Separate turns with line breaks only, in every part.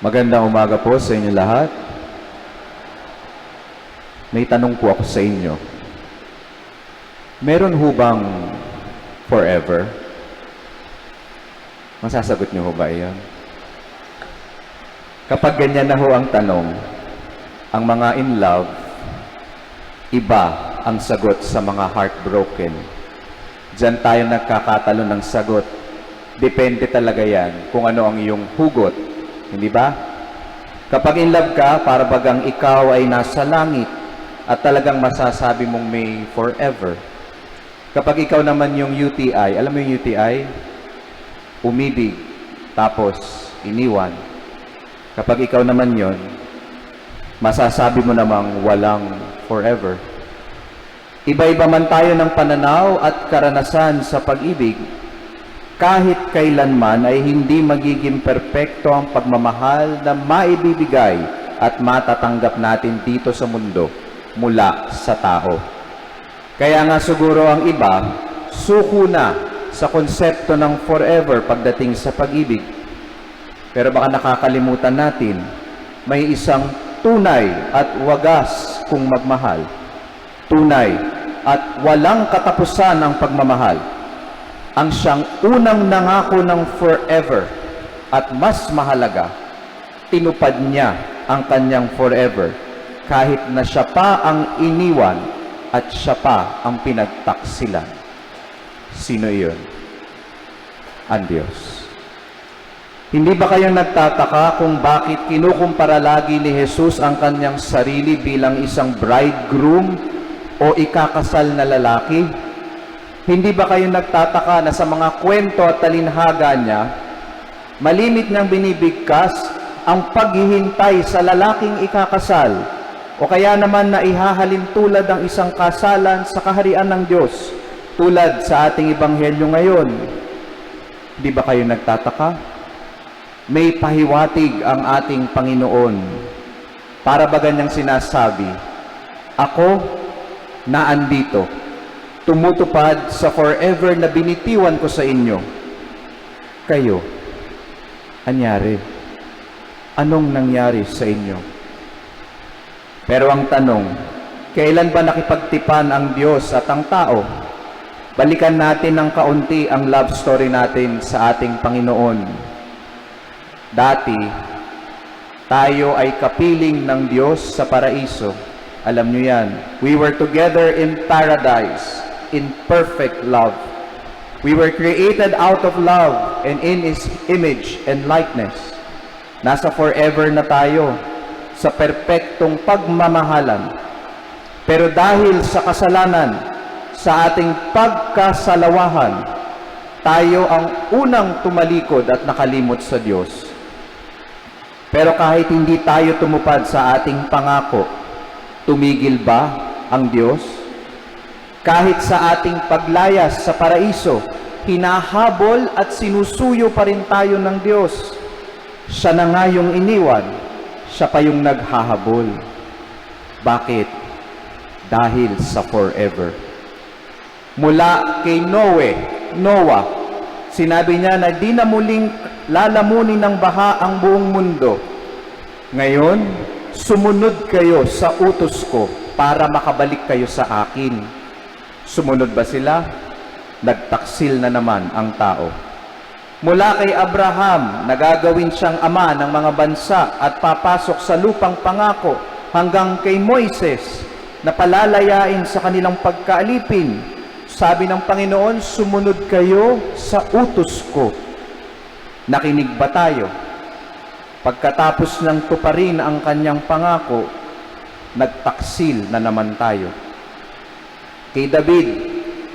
Magandang umaga po sa inyo lahat. May tanong po ako sa inyo. Meron ho bang forever? Masasagot niyo ho ba iyon? Kapag ganyan na ho ang tanong, ang mga in love, iba ang sagot sa mga heartbroken. Diyan tayo nagkakatalo ng sagot. Depende talaga yan kung ano ang iyong hugot. Hindi ba? Kapag in love ka, para bagang ikaw ay nasa langit at talagang masasabi mong may forever. Kapag ikaw naman yung UTI, alam mo yung UTI? Umibig, tapos iniwan. Kapag ikaw naman yon, masasabi mo namang walang forever. Iba-iba man tayo ng pananaw at karanasan sa pag-ibig, kahit kailanman ay hindi magiging perpekto ang pagmamahal na maibibigay at matatanggap natin dito sa mundo mula sa tao. Kaya nga siguro ang iba, suko na sa konsepto ng forever pagdating sa pag-ibig. Pero baka nakakalimutan natin, may isang tunay at wagas kung magmahal. Tunay at walang katapusan ang pagmamahal. Ang siyang unang nangako ng forever at mas mahalaga, tinupad niya ang kanyang forever kahit na siya pa ang iniwan at siya pa ang pinagtaksilan. Sino iyon? Ang Diyos. Hindi ba kayo nagtataka kung bakit kinukumpara lagi ni Jesus ang kanyang sarili bilang isang bridegroom o ikakasal na lalaki? Hindi ba kayo nagtataka na sa mga kwento at talinhaga niya, malimit niyang binibigkas ang paghihintay sa lalaking ikakasal o kaya naman na ihahalin tulad ang isang kasalan sa kaharian ng Diyos tulad sa ating ebanghelyo ngayon? Hindi ba kayo nagtataka? May pahiwatig ang ating Panginoon. Para ba ganyang sinasabi, ako na andito, tumutupad sa forever na binitiwan ko sa inyo. Kayo, anyari? Anong nangyari sa inyo? Pero ang tanong, kailan ba nakipagtipan ang Diyos at ang tao? Balikan natin ng kaunti ang love story natin sa ating Panginoon. Dati, tayo ay kapiling ng Diyos sa paraiso. Alam nyo yan. We were together in paradise, in perfect love. We were created out of love and in His image and likeness. Nasa forever na tayo sa perpektong pagmamahalan. Pero dahil sa kasalanan, sa ating pagkasalawahan, tayo ang unang tumalikod at nakalimot sa Diyos. Pero kahit hindi tayo tumupad sa ating pangako, tumigil ba ang Diyos? Kahit sa ating paglayas sa paraiso, hinahabol at sinusuyo pa rin tayo ng Diyos. Siya na nga yung iniwan, siya pa yung naghahabol. Bakit? Dahil sa forever. Mula kay Noah, sinabi niya na di na muling lalamunin ng baha ang buong mundo. Ngayon, sumunod kayo sa utos ko para makabalik kayo sa akin. Sumunod ba sila? Nagtaksil na naman ang tao. Mula kay Abraham, nagagawin siyang ama ng mga bansa at papasok sa lupang pangako, hanggang kay Moises na palalayain sa kanilang pagkaalipin. Sabi ng Panginoon, sumunod kayo sa utos ko. Nakinig ba tayo? Pagkatapos ng tuparin ang kanyang pangako, nagtaksil na naman tayo. Kay David,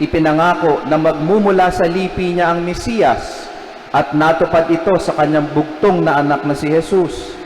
ipinangako na magmumula sa lipi niya ang Mesiyas at natupad ito sa kanyang bugtong na anak na si Jesus.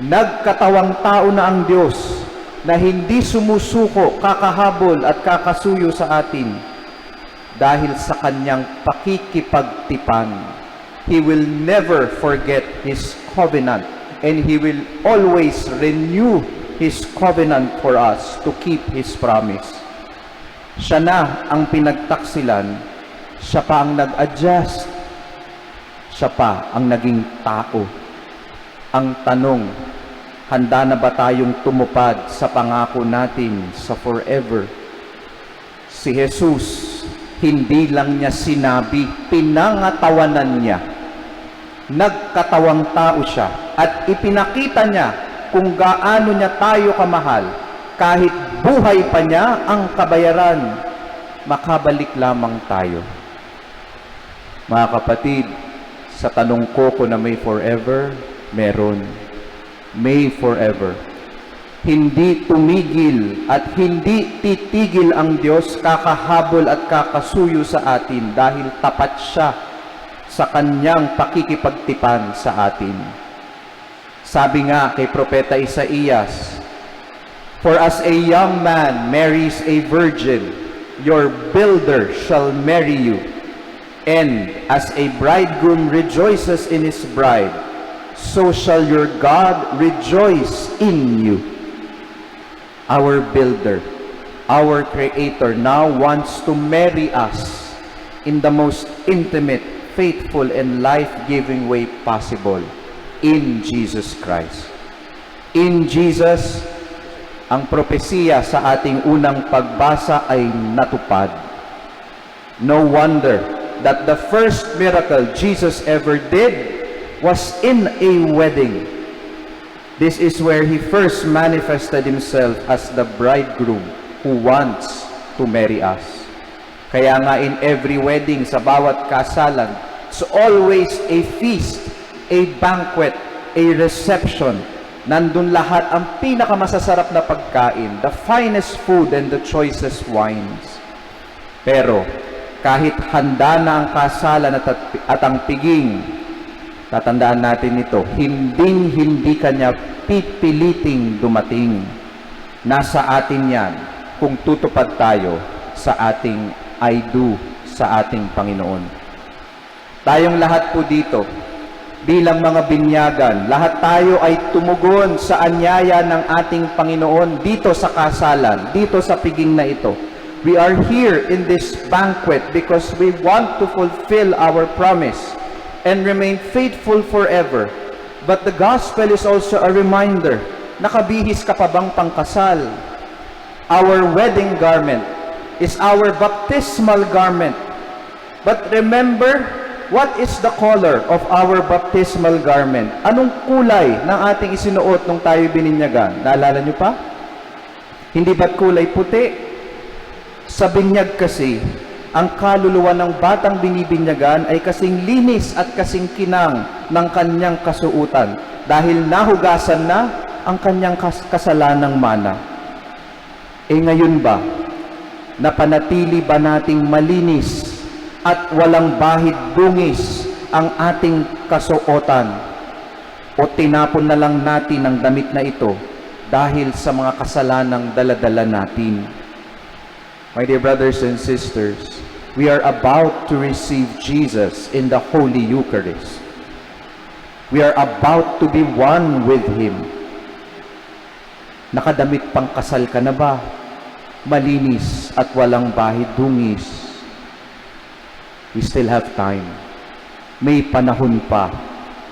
Nagkatawang tao na ang Diyos na hindi sumusuko, kakahabol at kakasuyo sa atin dahil sa kanyang pakikipagtipan. He will never forget His covenant and He will always renew His covenant for us to keep His promise. Siya na ang pinagtaksilan, siya pa ang nag-adjust, siya pa ang naging tao. Ang tanong, handa na ba tayong tumupad sa pangako natin sa forever? Si Jesus, hindi lang niya sinabi, pinangatawanan niya. Nagkatawang tao siya at ipinakita niya kung gaano niya tayo kamahal. Kahit buhay pa niya ang kabayaran, makabalik lamang tayo. Mga kapatid, sa tanong ko kung na may forever, meron. May forever. Hindi tumigil at hindi titigil ang Diyos kakahabol at kakasuyo sa atin dahil tapat siya sa kanyang pakikipagtipan sa atin. Sabi nga kay Propeta Isaías, "For as a young man marries a virgin, your builder shall marry you. And as a bridegroom rejoices in his bride, so shall your God rejoice in you." Our builder, our creator now wants to marry us in the most intimate, faithful, and life-giving way possible in Jesus Christ. In Jesus, ang propesiya sa ating unang pagbasa ay natupad. No wonder that the first miracle Jesus ever did was in a wedding. This is where he first manifested himself as the bridegroom who wants to marry us. Kaya nga in every wedding, sa bawat kasalan, it's always a feast, a banquet, a reception. Nandun lahat ang pinakamasasarap na pagkain, the finest food and the choicest wines. Pero kahit handa na ang kasalan at ang piging, tatandaan natin ito, hindi kanya pipiliting dumating. Nasa atin yan kung tutupad tayo sa ating I do sa ating Panginoon. Tayong lahat po dito, bilang mga binyagan, lahat tayo ay tumugon sa anyaya ng ating Panginoon dito sa kasalan, dito sa piging na ito. We are here in this banquet because we want to fulfill our promise and remain faithful forever. But the gospel is also a reminder, nakabihis ka pa bang pangkasal? Our wedding garment is our baptismal garment. But remember, what is the color of our baptismal garment? Anong kulay ng ating isinuot nung tayo bininyagan? Naalala nyo pa? Hindi ba't kulay puti? Sa binyag kasi, ang kaluluwa ng batang binibinyagan ay kasing linis at kasing kinang ng kanyang kasuutan dahil nahugasan na ang kanyang kasalanang mana. Ngayon ba, napanatili ba nating malinis at walang bahid bungis ang ating kasuotan? O tinapon na lang natin ang damit na ito dahil sa mga kasalanang daladala natin? My dear brothers and sisters, we are about to receive Jesus in the Holy Eucharist. We are about to be one with Him. Nakadamit pang kasal ka na ba? Malinis at walang bahid dungis. We still have time. May panahon pa.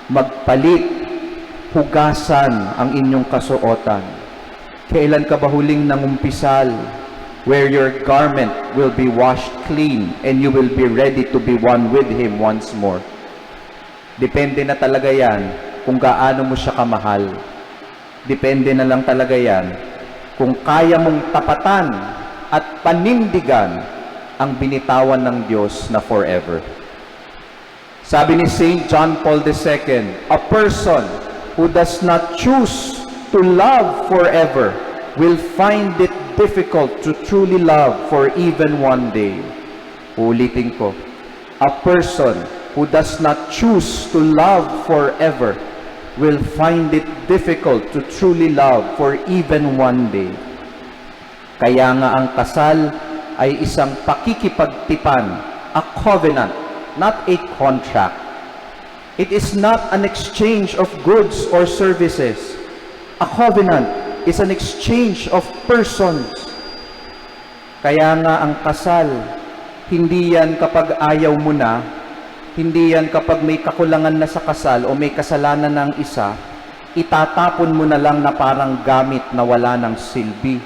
Magpalit, hugasan ang inyong kasuotan. Kailan ka ba huling nangumpisal? Where your garment will be washed clean and you will be ready to be one with Him once more. Depende na talaga yan kung gaano mo siya kamahal. Depende na lang talaga yan kung kaya mong tapatan at panindigan ang binitawan ng Diyos na forever. Sabi ni St. John Paul II, a person who does not choose to love forever will find it difficult to truly love for even one day. Ulitin ko. A person who does not choose to love forever will find it difficult to truly love for even one day. Kaya nga ang kasal ay isang pakikipagtipan, a covenant, not a contract. It is not an exchange of goods or services. A covenant is an exchange of persons. Kaya nga ang kasal, hindi yan kapag ayaw mo na, hindi yan kapag may kakulangan na sa kasal o may kasalanan ng isa, itatapon mo na lang na parang gamit na wala ng silbi.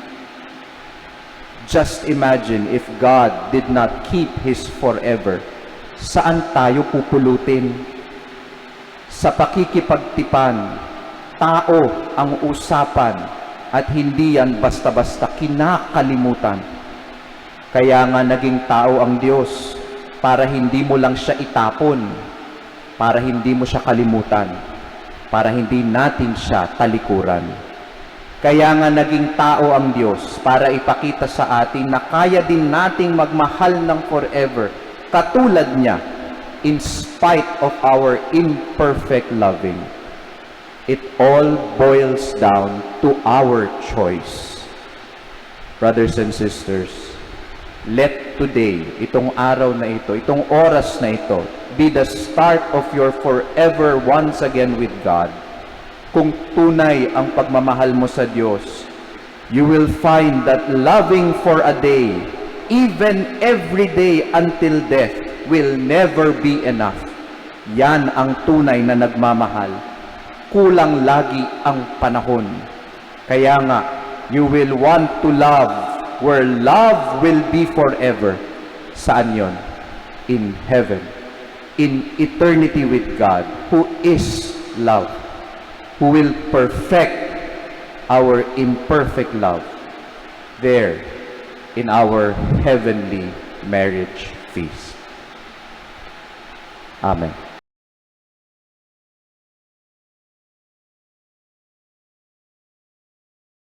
Just imagine if God did not keep His forever. Saan tayo pupulutin? Sa pakikipagtipan, tao ang usapan at hindi yan basta-basta kinakalimutan. Kaya nga naging tao ang Diyos para hindi mo lang siya itapon, para hindi mo siya kalimutan, para hindi natin siya talikuran. Kaya nga naging tao ang Diyos para ipakita sa atin na kaya din nating magmahal ng forever katulad niya in spite of our imperfect loving. It all boils down to our choice. Brothers and sisters, let today, itong araw na ito, itong oras na ito, be the start of your forever once again with God. Kung tunay ang pagmamahal mo sa Diyos, you will find that loving for a day, even every day until death, will never be enough. Yan ang tunay na nagmamahal. Kulang lagi ang panahon. Kaya nga, you will want to love where love will be forever. Saan yon? In heaven. In eternity with God, who is love, who will perfect our imperfect love there in our heavenly marriage feast. Amen.